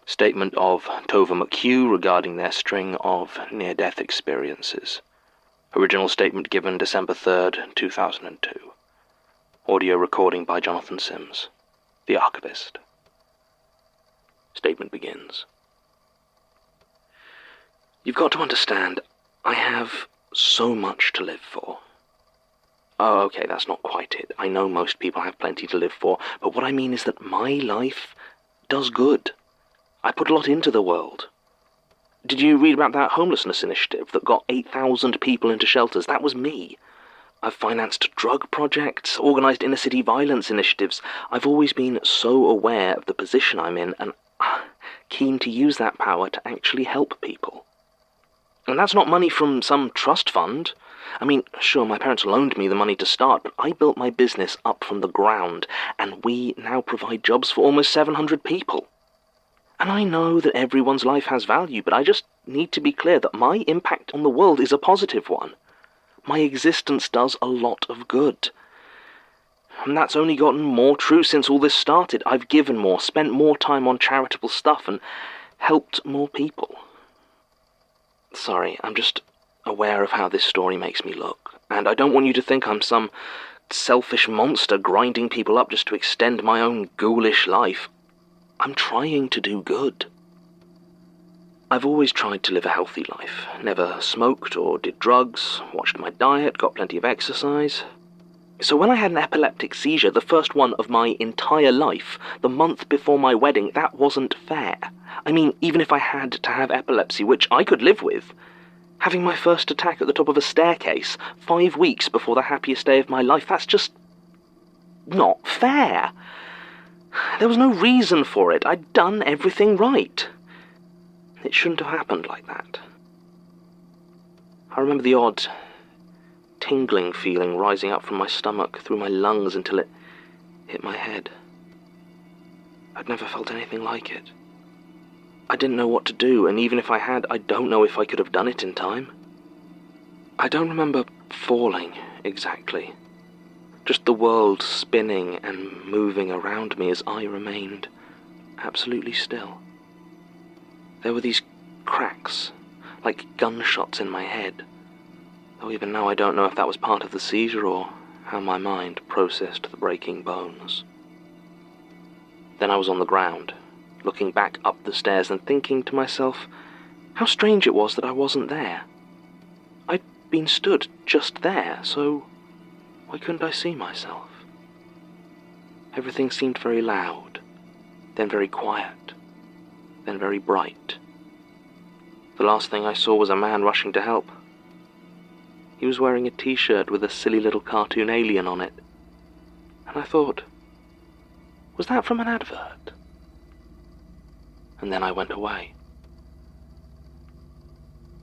Statement of Tova McHugh regarding their string of near-death experiences. Original statement given December 3rd, 2002. Audio recording by Jonathan Sims, the Archivist. Statement begins. You've got to understand, I have so much to live for. Oh, okay, that's not quite it. I know most people have plenty to live for, but what I mean is that my life does good. I put a lot into the world. Did you read about that homelessness initiative that got 8,000 people into shelters? That was me. I've financed drug projects, organised inner-city violence initiatives. I've always been so aware of the position I'm in and keen to use that power to actually help people. And that's not money from some trust fund. I mean, sure, my parents loaned me the money to start, but I built my business up from the ground, and we now provide jobs for almost 700 people. And I know that everyone's life has value, but I just need to be clear that my impact on the world is a positive one. My existence does a lot of good. And that's only gotten more true since all this started. I've given more, spent more time on charitable stuff, and helped more people. Sorry, I'm just aware of how this story makes me look, and I don't want you to think I'm some selfish monster grinding people up just to extend my own ghoulish life. I'm trying to do good. I've always tried to live a healthy life, never smoked or did drugs, watched my diet, got plenty of exercise. So when I had an epileptic seizure, the first one of my entire life, the month before my wedding, that wasn't fair. I mean, even if I had to have epilepsy, which I could live with, having my first attack at the top of a staircase 5 weeks before the happiest day of my life, that's just not fair. There was no reason for it. I'd done everything right. It shouldn't have happened like that. I remember the odd, tingling feeling rising up from my stomach through my lungs until it hit my head. I'd never felt anything like it. I didn't know what to do, and even if I had, I don't know if I could have done it in time. I don't remember falling exactly. Just the world spinning and moving around me as I remained absolutely still. There were these cracks, like gunshots in my head, though even now I don't know if that was part of the seizure or how my mind processed the breaking bones. Then I was on the ground, looking back up the stairs and thinking to myself how strange it was that I wasn't there. I'd been stood just there, so why couldn't I see myself? Everything seemed very loud, then very quiet, then very bright. The last thing I saw was a man rushing to help. He was wearing a t-shirt with a silly little cartoon alien on it. And I thought, was that from an advert? And then I went away.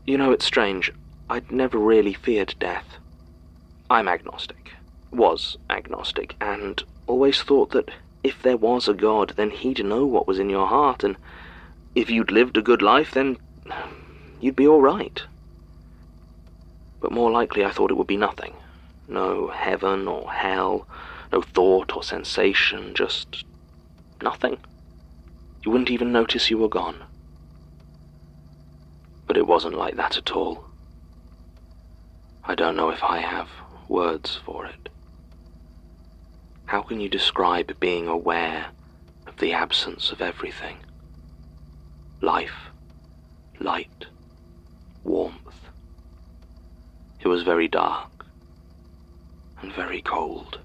You know, it's strange. I'd never really feared death. I'm agnostic, was agnostic, and always thought that if there was a God, then he'd know what was in your heart, and if you'd lived a good life, then you'd be all right. But more likely I thought it would be nothing. No heaven or hell, no thought or sensation, just nothing. You wouldn't even notice you were gone. But it wasn't like that at all. I don't know if I have words for it. How can you describe being aware of the absence of everything? Life, light, warmth. It was very dark and very cold.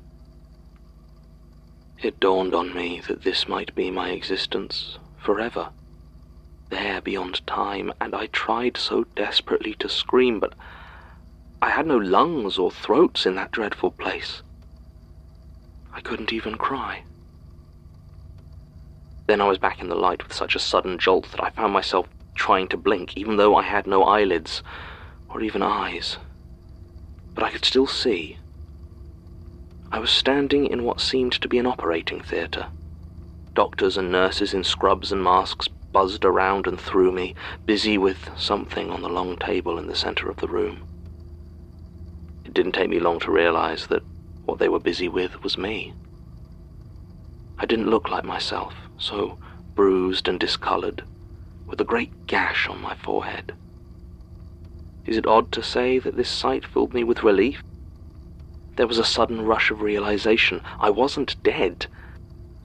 It dawned on me that this might be my existence forever, there beyond time, and I tried so desperately to scream, but I had no lungs or throats in that dreadful place. I couldn't even cry. Then I was back in the light with such a sudden jolt that I found myself trying to blink, even though I had no eyelids or even eyes. But I could still see. I was standing in what seemed to be an operating theatre. Doctors and nurses in scrubs and masks buzzed around and through me, busy with something on the long table in the center of the room. It didn't take me long to realize that what they were busy with was me. I didn't look like myself, so bruised and discoloured, with a great gash on my forehead. Is it odd to say that this sight filled me with relief? There was a sudden rush of realization. I wasn't dead.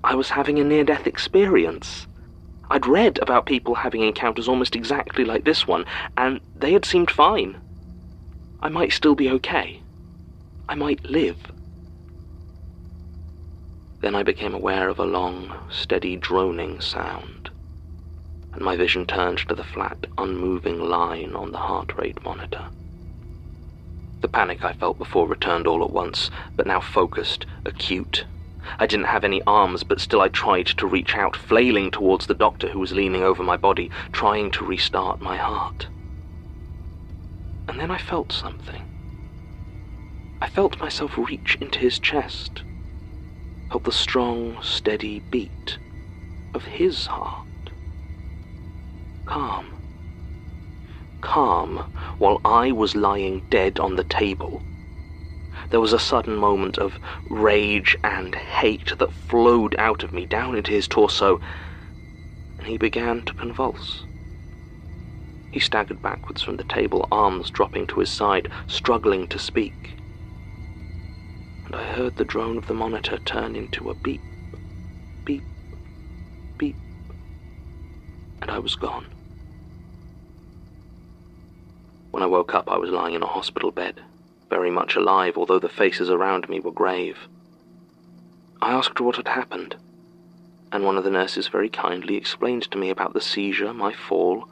I was having a near-death experience. I'd read about people having encounters almost exactly like this one, and they had seemed fine. I might still be okay. I might live. Then I became aware of a long, steady droning sound, and my vision turned to the flat, unmoving line on the heart rate monitor. The panic I felt before returned all at once, but now focused, acute. I didn't have any arms, but still I tried to reach out, flailing towards the doctor who was leaning over my body, trying to restart my heart. And then I felt something. I felt myself reach into his chest, felt the strong, steady beat of his heart. Calm. Calm, while I was lying dead on the table. There was a sudden moment of rage and hate that flowed out of me down into his torso, and he began to convulse. He staggered backwards from the table, arms dropping to his side, struggling to speak. And I heard the drone of the monitor turn into a beep, beep, beep, and I was gone. When I woke up, I was lying in a hospital bed, very much alive, although the faces around me were grave. I asked what had happened, and one of the nurses very kindly explained to me about the seizure, my fall,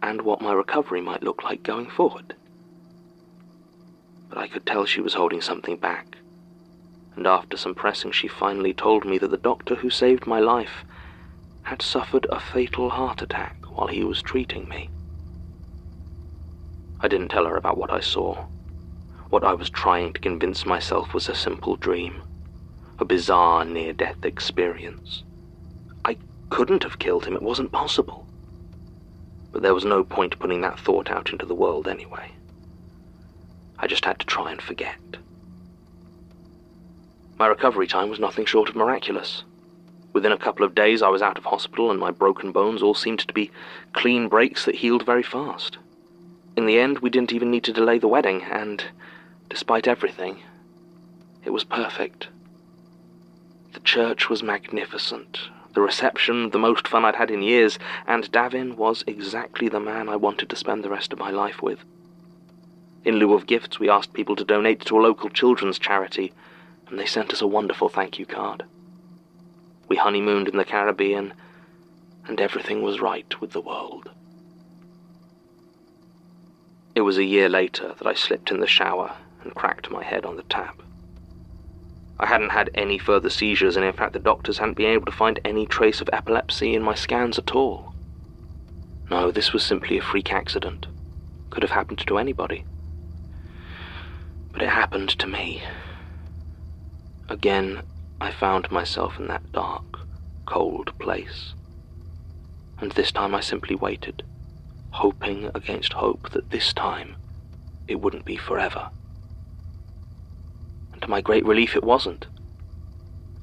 and what my recovery might look like going forward. But I could tell she was holding something back, and after some pressing she finally told me that the doctor who saved my life had suffered a fatal heart attack while he was treating me. I didn't tell her about what I saw. What I was trying to convince myself was a simple dream, a bizarre near-death experience. I couldn't have killed him, it wasn't possible. But there was no point putting that thought out into the world anyway. I just had to try and forget. My recovery time was nothing short of miraculous. Within a couple of days I was out of hospital, and my broken bones all seemed to be clean breaks that healed very fast. In the end, we didn't even need to delay the wedding, and despite everything, it was perfect. The church was magnificent, the reception the most fun I'd had in years, and Davin was exactly the man I wanted to spend the rest of my life with. In lieu of gifts, we asked people to donate to a local children's charity, and they sent us a wonderful thank you card. We honeymooned in the Caribbean, and everything was right with the world. It was a year later that I slipped in the shower and cracked my head on the tap. I hadn't had any further seizures, and in fact the doctors hadn't been able to find any trace of epilepsy in my scans at all. No, this was simply a freak accident. Could have happened to anybody. But it happened to me. Again, I found myself in that dark, cold place. And this time I simply waited, hoping against hope that this time it wouldn't be forever. And to my great relief, it wasn't.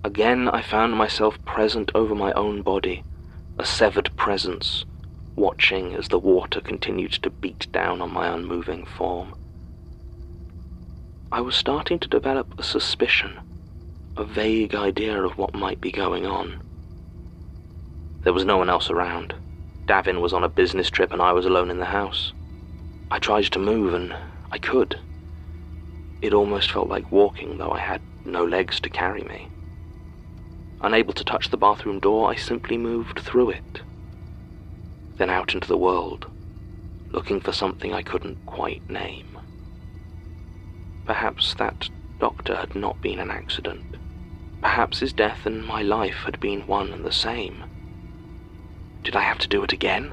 Again I found myself present over my own body, a severed presence, watching as the water continued to beat down on my unmoving form. I was starting to develop a suspicion, a vague idea of what might be going on. There was no one else around. Davin was on a business trip and I was alone in the house. I tried to move and I could. It almost felt like walking, though I had no legs to carry me. Unable to touch the bathroom door, I simply moved through it. Then out into the world, looking for something I couldn't quite name. Perhaps that doctor had not been an accident. Perhaps his death and my life had been one and the same. Did I have to do it again?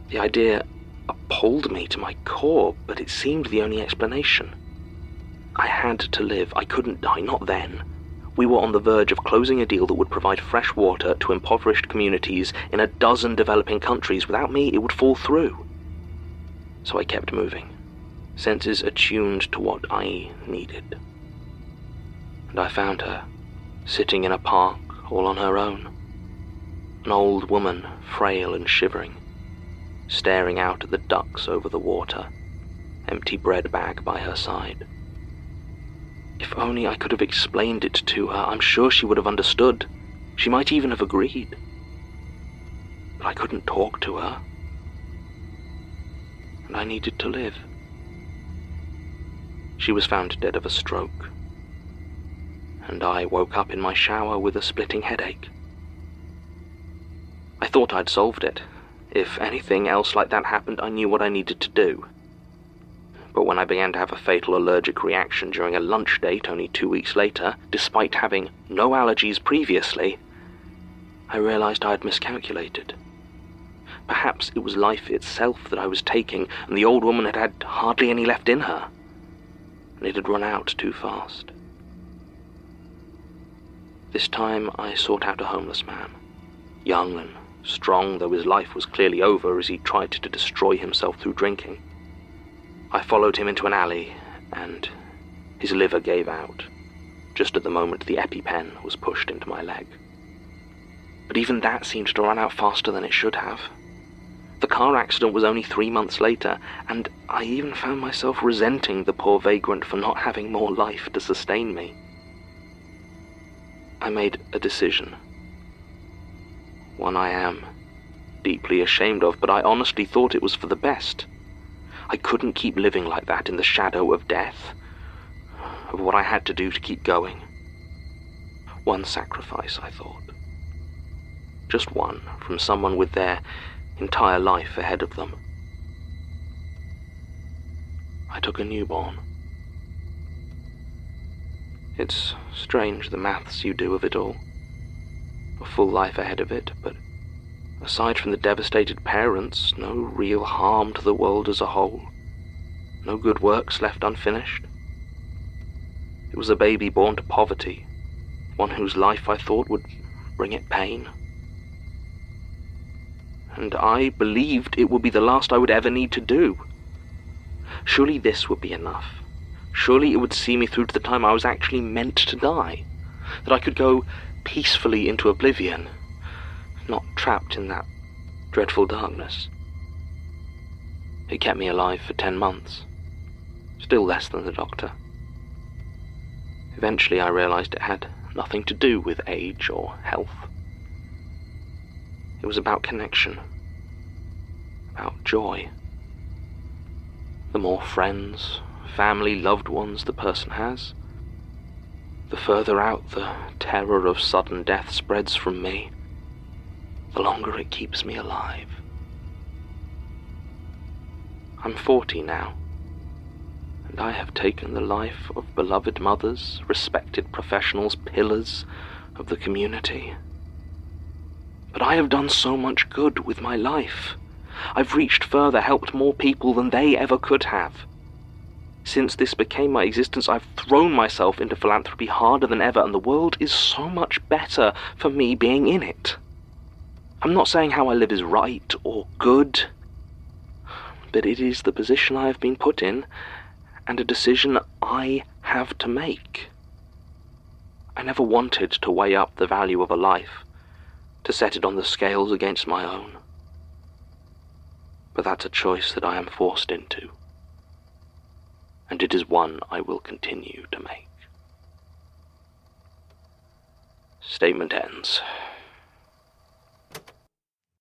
The idea appalled me to my core, but it seemed the only explanation. I had to live. I couldn't die, not then. We were on the verge of closing a deal that would provide fresh water to impoverished communities in a dozen developing countries. Without me, it would fall through. So I kept moving, senses attuned to what I needed. And I found her, sitting in a park, all on her own. An old woman, frail and shivering, staring out at the ducks over the water, empty bread bag by her side. If only I could have explained it to her, I'm sure she would have understood. She might even have agreed. But I couldn't talk to her. And I needed to live. She was found dead of a stroke. And I woke up in my shower with a splitting headache. I thought I'd solved it. If anything else like that happened, I knew what I needed to do. But when I began to have a fatal allergic reaction during a lunch date only 2 weeks later, despite having no allergies previously, I realized I had miscalculated. Perhaps it was life itself that I was taking, and the old woman had had hardly any left in her, and it had run out too fast. This time I sought out a homeless man, young and strong, though his life was clearly over as he tried to destroy himself through drinking. I followed him into an alley, and his liver gave out, just at the moment the EpiPen was pushed into my leg. But even that seemed to run out faster than it should have. The car accident was only 3 months later, and I even found myself resenting the poor vagrant for not having more life to sustain me. I made a decision. One I am deeply ashamed of, but I honestly thought it was for the best. I couldn't keep living like that in the shadow of death, of what I had to do to keep going. One sacrifice, I thought. Just one, from someone with their entire life ahead of them. I took a newborn. It's strange the maths you do of it all. A full life ahead of it, but aside from the devastated parents, no real harm to the world as a whole. No good works left unfinished. It was a baby born to poverty, one whose life I thought would bring it pain. And I believed it would be the last I would ever need to do. Surely this would be enough. Surely it would see me through to the time I was actually meant to die, that I could go peacefully into oblivion, not trapped in that dreadful darkness. It kept me alive for 10 months, still less than the doctor. Eventually I realized it had nothing to do with age or health. It was about connection, about joy. The more friends, family, loved ones the person has, the further out the terror of sudden death spreads from me, the longer it keeps me alive. I'm 40 now, and I have taken the life of beloved mothers, respected professionals, pillars of the community. But I have done so much good with my life. I've reached further, helped more people than they ever could have. Since this became my existence, I've thrown myself into philanthropy harder than ever, and the world is so much better for me being in it. I'm not saying how I live is right or good, but it is the position I have been put in, and a decision I have to make. I never wanted to weigh up the value of a life, to set it on the scales against my own. But that's a choice that I am forced into, and it is one I will continue to make. Statement ends.